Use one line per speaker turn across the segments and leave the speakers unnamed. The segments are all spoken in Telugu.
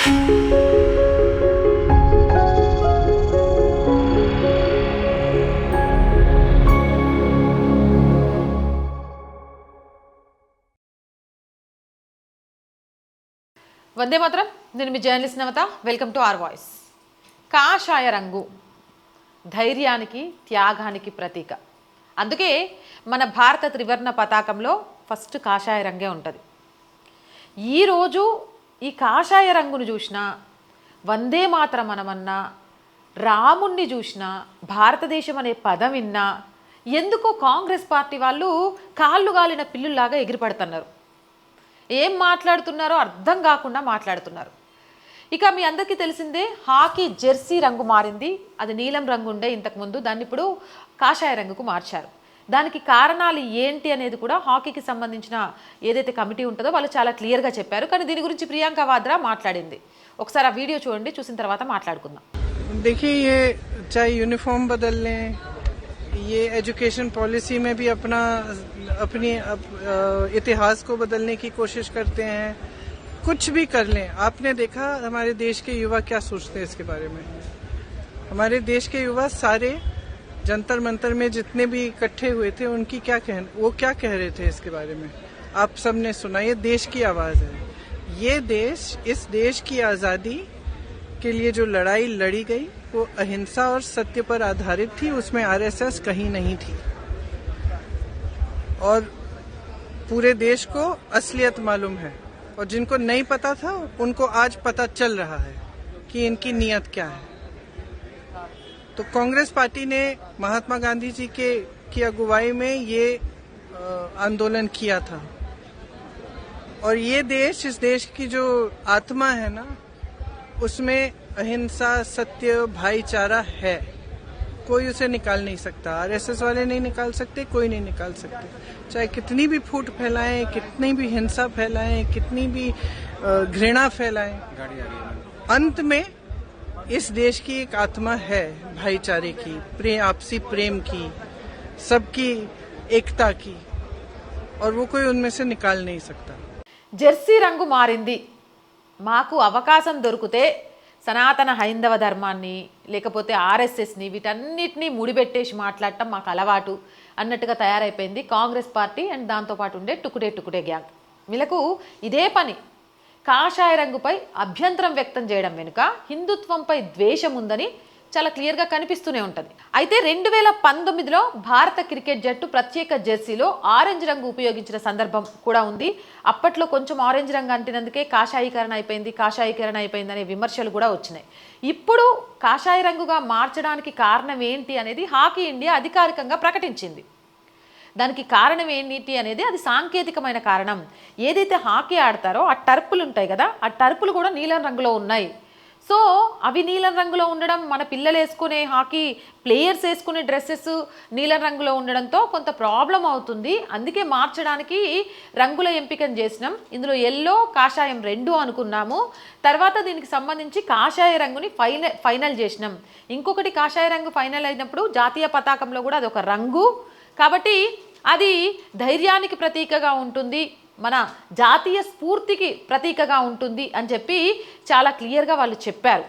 వందే మాత్రం. నేను మీ journalist Navata. Welcome to R voice. కాషాయ రంగు ధైర్యానికి, త్యాగానికి ప్రతీక. అందుకే మన భారత త్రివర్ణ పతాకంలో ఫస్ట్ కాషాయ రంగే ఉంటుంది. ఈరోజు ఈ కాషాయ రంగును చూసినా, వందే మాత్రం అనమన్నా, రాముణ్ణి చూసినా, భారతదేశం అనే పదం విన్నా ఎందుకో కాంగ్రెస్ పార్టీ వాళ్ళు కాళ్ళు గాలిన పిల్లుల్లాగా ఎగిరిపడుతున్నారు. ఏం మాట్లాడుతున్నారో అర్థం కాకుండా మాట్లాడుతున్నారు. ఇక మీ అందరికీ తెలిసిందే, హాకీ జెర్సీ రంగు మారింది. అది నీలం రంగు ఉండే ఇంతకుముందు, దాన్ని ఇప్పుడు కాషాయ రంగుకు మార్చారు. దానికి కారణాలు ఏంటి అనేది కూడా హాకీకి సంబంధించిన ఏదైతే కమిటీ ఉంటుందో వాళ్ళు చాలా క్లియర్గా చెప్పారు. కానీ దీని గురించి ప్రియాంక వాద్రా మాట్లాడింది. ఒకసారి ఆ వీడియో చూడండి, చూసిన తర్వాత మాట్లాడుకుందాం.
देखिए, चाहे यूनिफॉर्म बदल लें, ये एजुकेशन पॉलिसी में भी अपनी इतिहास को बदलने की कोशिश करते हैं. कुछ भी कर लें. आपने देखा हमारे देश के युवा क्या सोचते हैं इसके बारे में. हमारे देश के युवा सारे जंतर मंतर में जितने भी इकट्ठे हुए थे, वो क्या कह रहे थे इसके बारे में आप सबने सुना. ये देश की आवाज है. ये देश, इस देश की आजादी के लिए जो लड़ाई लड़ी गई वो अहिंसा और सत्य पर आधारित थी. उसमें आरएसएस कहीं नहीं थी. और पूरे देश को असलियत मालूम है, और जिनको नहीं पता था उनको आज पता चल रहा है कि इनकी नीयत क्या है. तो कांग्रेस पार्टी ने महात्मा गांधी जी की अगुवाई में ये आंदोलन किया था. और ये देश, इस देश की जो आत्मा है ना, उसमें अहिंसा, सत्य, भाईचारा है. कोई उसे निकाल नहीं सकता. आरएसएस वाले नहीं निकाल सकते, कोई नहीं निकाल सकते. चाहे कितनी भी फूट फैलाएं, कितनी भी हिंसा फैलाएं, कितनी भी घृणा फैलाएं, अंत में इस देश की एक आत्मा है भाईचारे की, आपसी प्रेम की, सबकी एकता की, और वो कोई उनमें से निकाल नहीं सकता.
జెర్సీ రంగు మారింది. మాకు అవకాశం దొరికితే సనాతన హైందవ ధర్మాన్ని, లేకపోతే ఆర్ఎస్ఎస్ని, వీటన్నిటినీ ముడిపెట్టేసి మాట్లాడటం మాకు అలవాటు అన్నట్టుగా తయారైపోయింది కాంగ్రెస్ పార్టీ అండ్ దాంతోపాటు ఉండే టుకుడే గ్యాంగ్. వీళ్ళకు ఇదే పని. కాషాయ రంగుపై అభ్యంతరం వ్యక్తం చేయడం వెనుక హిందుత్వంపై ద్వేషం ఉందని చాలా క్లియర్గా కనిపిస్తూనే ఉంటుంది. అయితే 2019లో భారత క్రికెట్ జట్టు ప్రత్యేక జెర్సీలో ఆరెంజ్ రంగు ఉపయోగించిన సందర్భం కూడా ఉంది. అప్పట్లో కొంచెం ఆరెంజ్ రంగు అంటినందుకే కాషాయీకరణ అయిపోయింది అనే విమర్శలు కూడా వచ్చినాయి. ఇప్పుడు కాషాయ రంగుగా మార్చడానికి కారణం ఏంటి అనేది హాకీ ఇండియా అధికారికంగా ప్రకటించింది. దానికి కారణం ఏంటి అనేది అది సాంకేతికమైన కారణం. ఏదైతే హాకీ ఆడతారో ఆ టర్పులు ఉంటాయి కదా, ఆ టర్పులు కూడా నీలం రంగులో ఉన్నాయి. సో అవి నీలం రంగులో ఉండడం, మన పిల్లలు వేసుకునే హాకీ ప్లేయర్స్ వేసుకునే డ్రెస్సెస్ నీలం రంగులో ఉండడంతో కొంత ప్రాబ్లం అవుతుంది. అందుకే మార్చడానికి రంగుల ఎంపికను చేసినాం. ఇందులో ఎల్లో, కాషాయం 2 అనుకున్నాము. తర్వాత దీనికి సంబంధించి కాషాయ రంగుని ఫైనల్ చేసినాం. ఇంకొకటి కాషాయ రంగు ఫైనల్ అయినప్పుడు జాతీయ పతాకంలో కూడా అది ఒక రంగు కాబట్టి అది ధైర్యానికి ప్రతీకగా ఉంటుంది, మన జాతీయ స్ఫూర్తికి ప్రతీకగా ఉంటుంది అని చెప్పి చాలా క్లియర్గా వాళ్ళు చెప్పారు.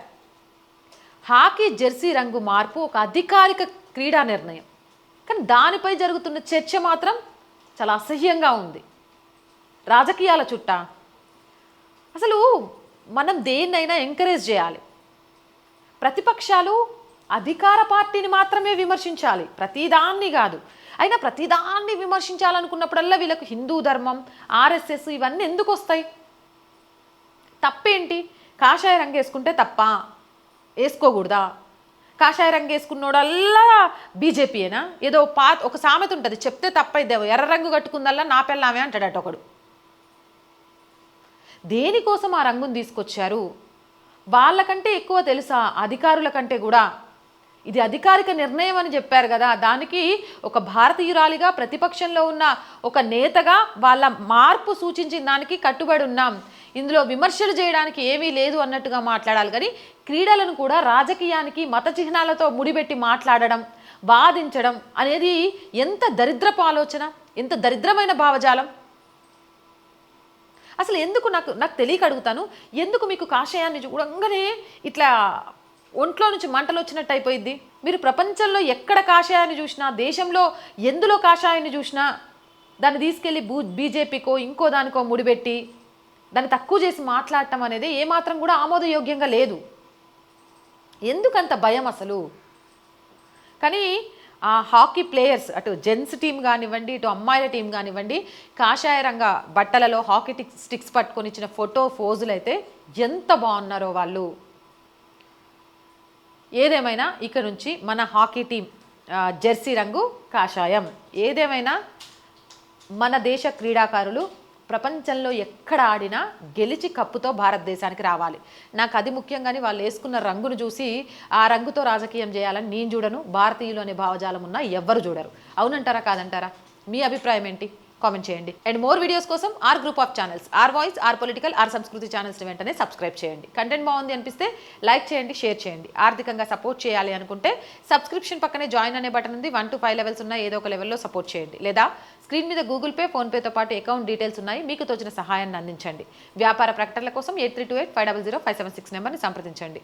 హాకీ జెర్సీ రంగు మార్పు ఒక అధికారిక క్రీడా నిర్ణయం, కానీ దానిపై జరుగుతున్న చర్చ మాత్రం చాలా అసహ్యంగా ఉంది. రాజకీయాల చుట్ట అసలు మనం దేన్నైనా ఎంకరేజ్ చేయాలి. ప్రతిపక్షాలు అధికార పార్టీని మాత్రమే విమర్శించాలి, ప్రతిదాన్ని కాదు. అయినా ప్రతిదాన్ని విమర్శించాలనుకున్నప్పుడల్లా వీళ్ళకు హిందూ ధర్మం, ఆర్ఎస్ఎస్ ఇవన్నీ ఎందుకు వస్తాయి? తప్పేంటి? కాషాయ రంగు వేసుకుంటే తప్ప? వేసుకోకూడదా? కాషాయ రంగు వేసుకున్నోడల్లా బీజేపీయేనా? ఏదో ఒక సామెత ఉంటుంది, చెప్తే తప్పైద్దేమో, ఎర్ర రంగు కట్టుకుందల్లా నా పెళ్ళామే అంటాడట ఒకడు. దేనికోసం ఆ రంగును తీసుకొచ్చారు? వాళ్ళకంటే ఎక్కువ తెలుసా అధికారుల కంటే కూడా? ఇది అధికారిక నిర్ణయం అని చెప్పారు కదా, దానికి ఒక భారతీయురాలిగా, ప్రతిపక్షంలో ఉన్న ఒక నేతగా వాళ్ళ మార్పు సూచించిన దానికి కట్టుబడి ఉన్నాం. ఇందులో విమర్శలు చేయడానికి ఏమీ లేదు అన్నట్టుగా మాట్లాడాలి. కానీ క్రీడలను కూడా రాజకీయానికి, మత చిహ్నాలతో ముడిపెట్టి మాట్లాడడం, వాదించడం అనేది ఎంత దరిద్రపు ఆలోచన, ఎంత దరిద్రమైన భావజాలం. అసలు ఎందుకు నాకు నాకు తెలియక అడుగుతాను, ఎందుకు మీకు కాషాయాన్ని చూడంగానే ఇట్లా ఒంట్లో నుంచి మంటలు వచ్చినట్టు అయిపోయింది? మీరు ప్రపంచంలో ఎక్కడ కాషాయాన్ని చూసినా, దేశంలో ఎందులో కాషాయాన్ని చూసినా దాన్ని తీసుకెళ్ళి బీజేపీకో ఇంకో దానికో ముడిపెట్టి దాన్ని తక్కువ చేసి మాట్లాడటం అనేది ఏమాత్రం కూడా ఆమోదయోగ్యంగా లేదు. ఎందుకంత భయం అసలు? కానీ ఆ హాకీ ప్లేయర్స్, అటు జెంట్స్ టీం కానివ్వండి, ఇటు అమ్మాయిల టీం కానివ్వండి, కాషాయ రంగ బట్టలలో హాకీ స్టిక్స్ పట్టుకొని ఇచ్చిన ఫోజులు అయితే ఎంత బాగున్నారో వాళ్ళు. ఏదేమైనా ఇక నుంచి మన హాకీ టీం జెర్సీ రంగు కాషాయం. ఏదేమైనా మన దేశ క్రీడాకారులు ప్రపంచంలో ఎక్కడ ఆడినా గెలిచి కప్పుతో భారతదేశానికి రావాలి. నాకు అది ముఖ్యంగాని వాళ్ళు వేసుకున్న రంగును చూసి ఆ రంగుతో రాజకీయం చేయాలని నేను చూడను, భారతీయులు అనే భావజాలం ఉన్న ఎవ్వరు చూడరు. అవునంటారా కాదంటారా? మీ అభిప్రాయం ఏంటి? కామెంట్ చేయండి. అండ్ మోర్ వీడియోస్ కోసం our group of channels, our voice, our political, our Samskriti ఛానల్స్ని వెంటనే సబ్స్క్రైబ్ చేయండి. కంటెంట్ బాగుంది అనిపిస్తే లైక్ చేయండి, షేర్ చేయండి. ఆర్థికంగా సపోర్ట్ చేయాలి అనుకుంటే సబ్స్క్రిప్షన్ పక్కనే జాయిన్ అనే బటన్ ఉంది. 1 to 5 లెవెల్స్ ఉన్నాయి, ఏదో ఒక లెవెల్లో సపోర్ట్ చేయండి. లేదా స్క్రీన్ మీద గూగుల్ పే, ఫోన్పేతో పాటు అకౌంట్ డీటెయిల్స్ ఉన్నాయి, మీకు తోచిన సహాయాన్ని అందించండి. వ్యాపార ప్రకటనల కోసం 8328500576 నెంబర్ని సంప్రదించండి.